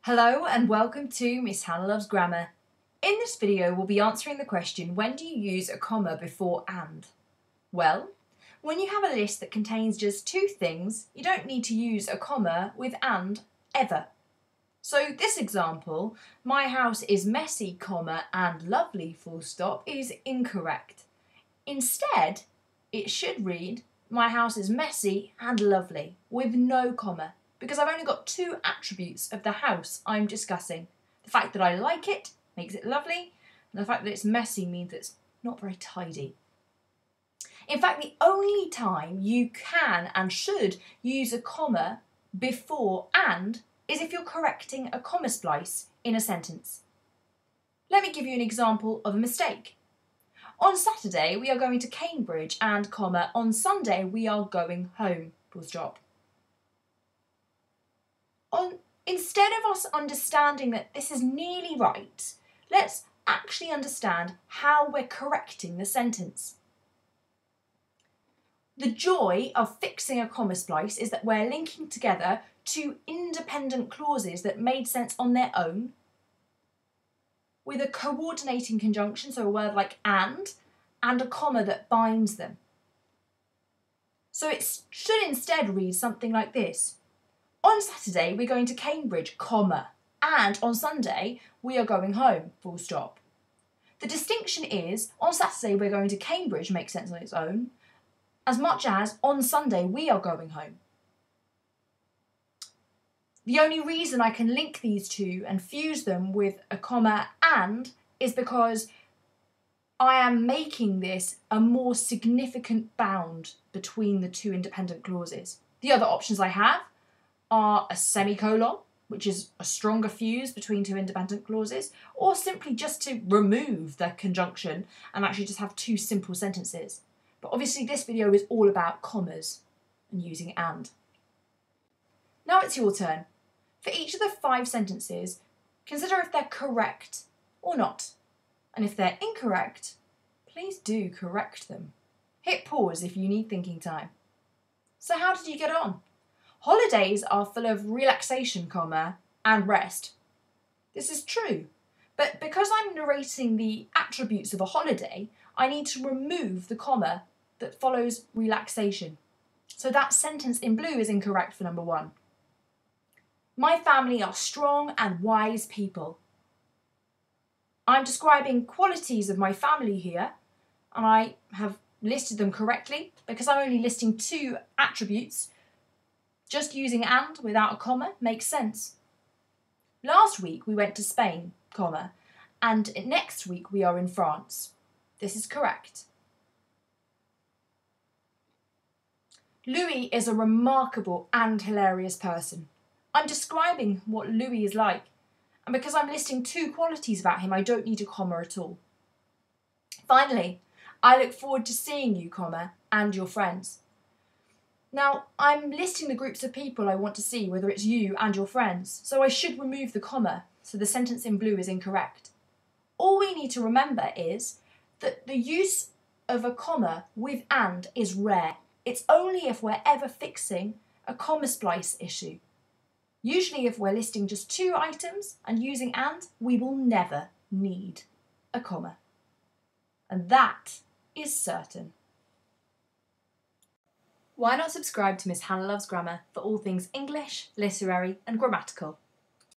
Hello and welcome to Miss Hannah Loves Grammar. In this video we'll be answering the question, when do you use a comma before and? Well, when you have a list that contains just two things, you don't need to use a comma with and ever. So this example, my house is messy, comma, and lovely, full stop, is incorrect. Instead, it should read, my house is messy and lovely, with no comma, because I've only got two attributes of the house I'm discussing. The fact that I like it makes it lovely, and the fact that it's messy means it's not very tidy. In fact, the only time you can and should use a comma before and is if you're correcting a comma splice in a sentence. Let me give you an example of a mistake. On Saturday we are going to Cambridge and, comma, on Sunday we are going home, full stop. Instead of us understanding that this is nearly right, let's actually understand how we're correcting the sentence. The joy of fixing a comma splice is that we're linking together two independent clauses that made sense on their own with a coordinating conjunction, so a word like and a comma that binds them. So it should instead read something like this. On Saturday we're going to Cambridge, comma, and on Sunday we are going home, full stop. The distinction is, on Saturday we're going to Cambridge makes sense on its own, as much as on Sunday we are going home. The only reason I can link these two and fuse them with a comma and is because I am making this a more significant bound between the two independent clauses. The other options I have are a semicolon, which is a stronger fuse between two independent clauses, or simply just to remove the conjunction and actually just have two simple sentences. But obviously this video is all about commas and using and. Now it's your turn. For each of the 5 sentences, consider if they're correct or not. And if they're incorrect, please do correct them. Hit pause if you need thinking time. So how did you get on? Holidays are full of relaxation, comma, and rest. This is true, but because I'm narrating the attributes of a holiday, I need to remove the comma that follows relaxation. So that sentence in blue is incorrect for number 1. My family are strong and wise people. I'm describing qualities of my family here, and I have listed them correctly because I'm only listing 2 attributes. Just using and without a comma makes sense. Last week we went to Spain, comma, and next week we are in France. This is correct. Louis is a remarkable and hilarious person. I'm describing what Louis is like, and because I'm listing 2 qualities about him, I don't need a comma at all. Finally, I look forward to seeing you, comma, and your friends. Now, I'm listing the groups of people I want to see, whether it's you and your friends, so I should remove the comma, so the sentence in blue is incorrect. All we need to remember is that the use of a comma with and is rare. It's only if we're ever fixing a comma splice issue. Usually if we're listing just 2 items and using and, we will never need a comma. And that is certain. Why not subscribe to Miss Hannah Loves Grammar for all things English, literary and grammatical?